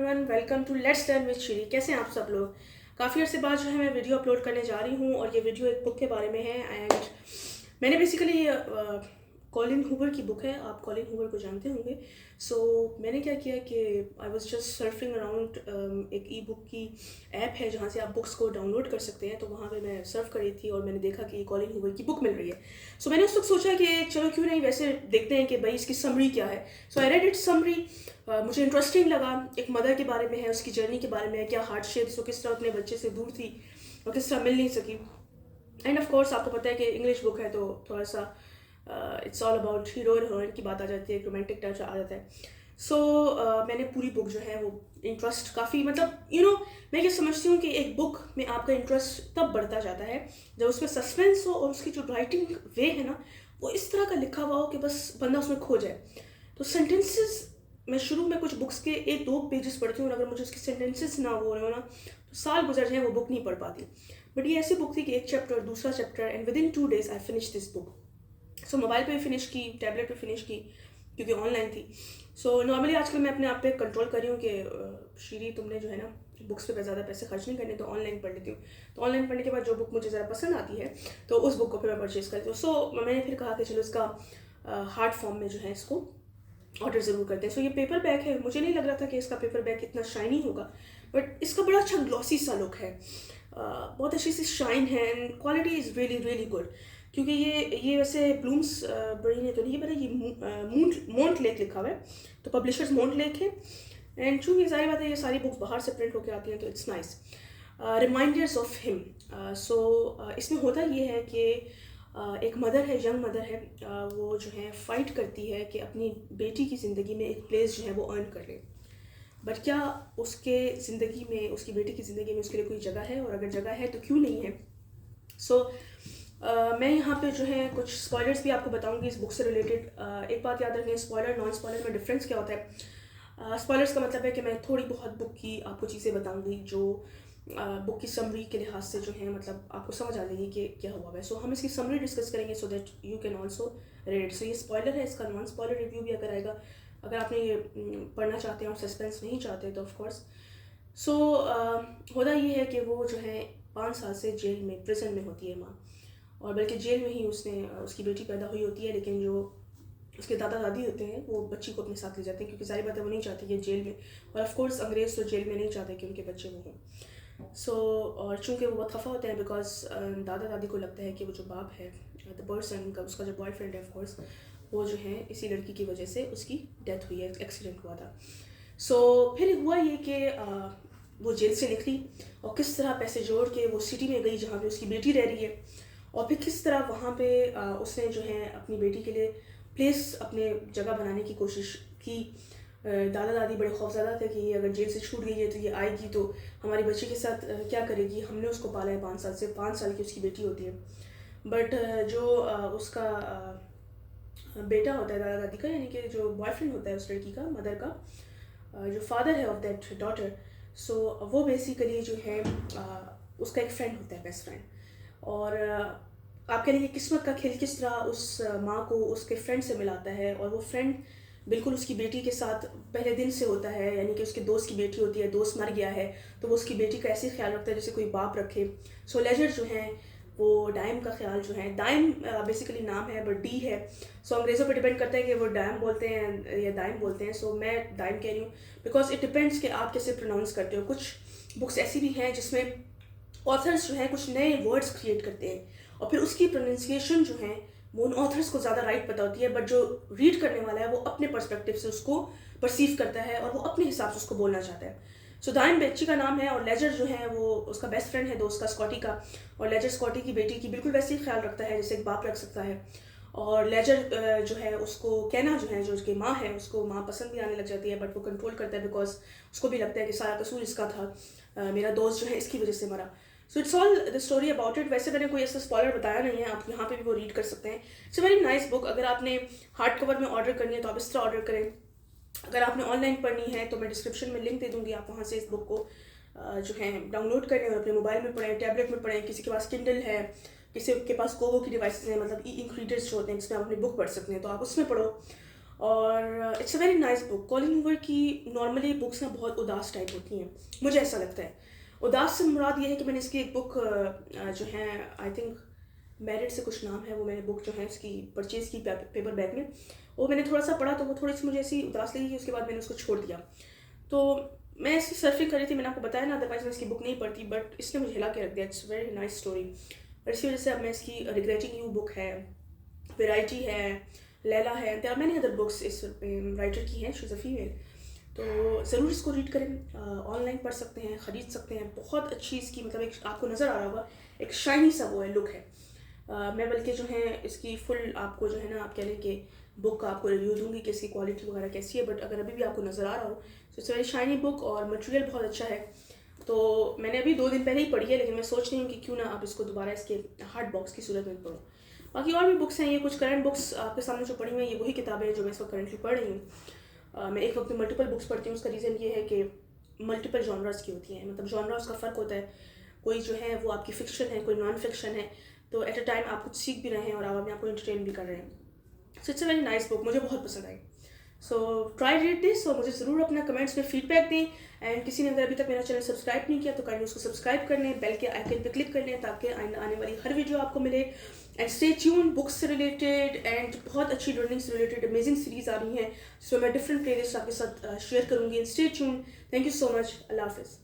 everyone, welcome to Let's Learn with Shri. कैसे हैं आप सब लोग? काफ़ी अर्से बाद जो है मैं वीडियो अपलोड करने जा रही हूँ और ये वीडियो एक बुक के बारे में है एंड मैंने बेसिकली कॉलिन हूवर की बुक है. आप कॉलिन हूवर को जानते होंगे. सो मैंने क्या किया कि I was just surfing around. एक ई बुक की ऐप है जहाँ से आप बुक्स को डाउनलोड कर सकते हैं. तो वहाँ पे मैं सर्फ कर रही थी और मैंने देखा कि कॉलिन हूवर की बुक मिल रही है. सो मैंने उस वक्त सोचा कि चलो क्यों नहीं वैसे देखते हैं कि भाई इसकी समरी क्या है. सो आई रेड इट समरी. मुझे इंटरेस्टिंग लगा. एक मदर के बारे में है, उसकी जर्नी के बारे में है, क्या हार्डशिप्स, वो किस तरह अपने बच्चे से दूर थी और किस तरह मिल नहीं सकी. एंड ऑफ कोर्स आपको पता है कि इंग्लिश बुक है तो थोड़ा सा it's all about hero heroine की बात आ जाती है, रोमांटिक टच आ जाता है. सो मैंने पूरी बुक जो है वो इंटरेस्ट काफ़ी मतलब मैं ये समझती हूँ कि एक बुक में आपका इंटरेस्ट तब बढ़ता जाता है जब उसमें सस्पेंस हो और उसकी जो राइटिंग वे है ना वो इस तरह का लिखा हुआ हो कि बस बंदा उसमें खो जाए. तो सेंटेंसेस मैं शुरू में कुछ बुक्स के 1-2 पेजेस पढ़ती हूँ और अगर मुझे उसके सेंटेंसेस ना हो रहे हो ना तो साल गुजर जाए वो बुक नहीं पढ़ पाती. बट ये ऐसी बुक थी कि एक चैप्टर दूसरा chapter and with in 2 days I finish this book. So mobile पे भी फिनिश की, टैबलेट पे फिनिश की क्योंकि ऑनलाइन थी. सो नॉर्मली आजकल मैं अपने आप पे कंट्रोल कर रही हूँ कि श्री तुमने जो है ना बुक्स पे ज़्यादा पैसे खर्च नहीं करने, तो ऑनलाइन पढ़ लेती हूँ. तो ऑनलाइन पढ़ने के बाद जो बुक मुझे ज़रा पसंद आती है तो उस बुक को फिर मैं परचेज़ करती हूँ. सो मैंने फिर कहा कि चलो इसका हार्ड फॉर्म में जो है इसको ऑर्डर ज़रूर करते हैं. सो ये पेपर बैग है. मुझे नहीं लग रहा था कि इसका पेपर बैग इतना शाइनी होगा बट इसका बड़ा अच्छा ग्लॉसी सा लुक है. बहुत अच्छी सी शाइन है and quality is really really good. क्योंकि ये वैसे ब्लूम्स बड़ी ने तो नहीं बना, ये मोंट लेक लिखा हुआ है तो पब्लिशर्स मोंट लेक है. एंड चूँकि सारी बात है ये सारी बुक्स बाहर से प्रिंट होकर आती हैं तो it's nice. Reminders of him. So इसमें होता ये है कि एक मदर है, यंग मदर है, वो जो है फ़ाइट करती है कि अपनी बेटी की ज़िंदगी में एक प्लेस जो है वो अर्न कर ले. बट क्या उसके ज़िंदगी में, उसकी बेटी की ज़िंदगी में उसके लिए कोई जगह है, और अगर जगह है तो क्यों नहीं है. सो मैं यहाँ पे जो है कुछ स्पॉयलर्स भी आपको बताऊंगी इस बुक से रिलेटेड. एक बात याद रखनी, स्पॉयलर नॉन स्पॉयलर में डिफरेंस क्या होता है. स्पॉयलर्स का मतलब है कि मैं थोड़ी बहुत बुक की आपको चीज़ें बताऊंगी जो बुक की समरी के लिहाज से जो है मतलब आपको समझ आ जाएगी कि क्या हुआ है. सो हम इसकी समरी डिस्कस करेंगे so that you can also read. So ये स्पॉयलर है, इसका नॉन स्पॉयलर रिव्यू भी अगर आएगा, अगर आपने ये पढ़ना चाहते हैं और सस्पेंस नहीं चाहते तो ऑफकोर्स. सो होता ये है कि वो जो है 5 साल से जेल में, प्रिजन में होती है माँ, और बल्कि जेल में ही उसकी बेटी पैदा हुई होती है. लेकिन जो उसके दादा दादी होते हैं वो बच्ची को अपने साथ ले जाते हैं क्योंकि सारी बातें वो नहीं चाहती कि जेल में, और ऑफ कोर्स अंग्रेज़ तो जेल में नहीं चाहते कि उनके बच्चे वो हों. सो और चूँकि वो बहुत खफा होते हैं बिकॉज दादा दादी को लगता है कि वो जो बाप है, द पर्सन का, उसका जो बॉयफ्रेंड है ऑफ कोर्स, वो जो है इसी लड़की की वजह से उसकी डेथ हुई है, एक्सीडेंट हुआ था. सो फिर हुआ ये कि वो जेल से निकली और किस तरह पैसे जोड़ के वो सिटी में गई जहाँ पे उसकी बेटी रह रही है, और फिर किस तरह वहाँ पे उसने जो है अपनी बेटी के लिए प्लेस, अपने जगह बनाने की कोशिश की. दादा दादी बड़े खौफज़दा थे कि ये अगर जेल से छूट गई है तो ये आएगी तो हमारी बच्ची के साथ क्या करेगी. हमने उसको पाला है 5 साल से, 5 साल की उसकी बेटी होती है. बट जो उसका बेटा होता है दादा दादी का, यानी कि जो बॉयफ्रेंड होता है उस लड़की का, मदर का, जो फादर है ऑफ दैट डॉटर, सो वो बेसिकली जो है उसका एक फ्रेंड होता है, बेस्ट फ्रेंड. और आप कह रही किस्मत का खेल किस तरह उस माँ को उसके फ्रेंड से मिलाता है, और वो फ्रेंड बिल्कुल उसकी बेटी के साथ पहले दिन से होता है. यानी कि उसके दोस्त की बेटी होती है, दोस्त मर गया है तो वो उसकी बेटी का ऐसे ख्याल रखता है जैसे कोई बाप रखे. सो लेजर जो है वो डाइम का ख्याल जो है, डाइम बेसिकली नाम है बट डी है. सो अंग्रेज़ों पे डिपेंड करता है कि वो डाइम बोलते हैं या डाइम बोलते हैं. सो मैं डाइम कह रही हूँ बिकॉज इट डिपेंड्स कि आप कैसे प्रोनाउंस करते हो. कुछ बुक्स ऐसी भी हैं जिसमें ऑथर्स जो हैं कुछ नए वर्ड्स क्रिएट करते हैं और फिर उसकी प्रोनाउंसिएशन जो है वो उन ऑथर्स को ज़्यादा राइट पता होती है, बट जो रीड करने वाला है वो अपने पर्सपेक्टिव से उसको परसीव करता है और वो अपने हिसाब से उसको बोलना चाहता है. सो डाइम बेच्ची का नाम है और लेजर जो है वो उसका बेस्ट फ्रेंड है दोस्त का, स्कॉटी का. और लेजर स्कॉटी की बेटी की बिल्कुल वैसे ही ख्याल रखता है जैसे एक बाप रख सकता है. और लेजर जो है उसको कहना जो है, जो उसकी माँ है, उसको माँ पसंद भी आने लग जाती है बट वो कंट्रोल करता है बिकॉज उसको भी लगता है कि सारा कसूर इसका था, मेरा दोस्त जो है इसकी वजह से मरा. So it's all the story about it. वैसे मैंने कोई ऐसा स्पॉइलर बताया नहीं है, आप यहाँ पे भी वो रीड कर सकते हैं. It's a very nice book. अगर आपने हार्ड कवर में ऑर्डर करनी है तो आप इस तरह ऑर्डर करें. अगर आपने ऑनलाइन पढ़नी है तो मैं डिस्क्रिप्शन में लिंक दे दूँगी, आप वहाँ से इस बुक को जो है डाउनलोड करें और अपने मोबाइल में पढ़ें, टैबलेट में पढ़ें. किसी के पास किंडल है, किसी के पास कोवो की डिवाइसेस हैं, मतलब ई इंक रीडर्स जो होते हैं जिसमें आप अपनी बुक पढ़ सकते हैं, तो आप उसमें पढ़ो. اور it's a very nice book. Colleen Hoover کی نارملی بکس نا بہت اداس ٹائپ ہوتی ہیں, مجھے ایسا لگتا ہے. اداس سے مراد یہ ہے کہ میں نے اس کی ایک بک جو ہے آئی تھنک میرٹ سے کچھ نام ہے, وہ میں نے بک جو ہے اس کی پرچیز کی پیپر بیگ میں, وہ میں نے تھوڑا سا پڑھا تو وہ تھوڑی سی مجھے ایسی اداس لگی کہ اس کے بعد میں نے اس کو چھوڑ دیا. تو میں اس کی سرفنگ کر رہی تھی, میں نے آپ کو بتایا نا, ادروائز میں اس کی بک نہیں پڑھتی, بٹ اس نے مجھے ہلا کے رکھ دیا. اٹس ویری نائس اسٹوری, اور اسی وجہ سے اب میں اس کی ریگریٹنگ یو بک ہے, ویرائٹی ہے, لیلا ہے, there are many other books اس رائٹر کی ہیں, شی از اے فیمیل. تو ضرور اس کو ریڈ کریں, آن لائن پڑھ سکتے ہیں, خرید سکتے ہیں. بہت اچھی اس کی مطلب ایک آپ کو نظر آ رہا ہوگا ایک شائنی سا وہ ہے لک ہے. میں بلکہ جو ہے اس کی فل آپ کو جو ہے نا آپ کہہ لیں کہ بک کا آپ کو ریویو دوں گی کہ اس کی کوالٹی وغیرہ کیسی ہے, بٹ اگر ابھی بھی آپ کو نظر آ رہا ہو تو اٹس ویری شائنی بک اور مٹیریل بہت اچھا ہے. تو میں نے ابھی 2 دن پہلے ہی پڑھی ہے, لیکن میں سوچ رہی ہوں کہ کیوں نہ آپ اس کو دوبارہ اس کے ہارڈ باکس کی صورت میں پڑھوں. باقی اور بھی بکس ہیں, یہ کچھ کرنٹ بکس آپ کے سامنے جو پڑھی ہوئی ہیں, یہ وہی کتابیں ہیں جو میں اس وقت کرنٹلی پڑھ رہی ہوں. میں ایک وقت میں ملٹیپل بکس پڑھتی ہوں. اس کا ریزن یہ ہے کہ ملٹیپل جانرس کی ہوتی ہیں, مطلب جانرس کا فرق ہوتا ہے. کوئی جو ہے وہ آپ کی فکشن ہے, کوئی نان فکشن ہے, تو ایٹ اے ٹائم آپ کچھ سیکھ بھی رہے ہیں اور آپ اپنے آپ کو انٹرٹین بھی کر رہے ہیں. So it's a very nice book, مجھے بہت پسند آئی. سو ٹرائی ریڈ دس, اور مجھے ضرور اپنا کمنٹس میں فیڈ بیک دیں. اینڈ کسی نے اگر ابھی تک میرا چینل سبسکرائب نہیں کیا تو کائنڈلی اس کو سبسکرائب کر لیں, بیل کے آئیکن پہ کلک کر لیں تاکہ آنے والی ہر ویڈیو آپ کو ملے. اینڈ اسٹے ٹیون, بکس سے ریلیٹڈ اینڈ بہت اچھی لرننگ سے ریلیٹڈ امیزنگ سیریز آ رہی ہیں, جس میں میں ڈفرنٹ پلے لسٹ آپ کے ساتھ شیئر کروں گی. Stay tune, thank you so much, اللہ حافظ.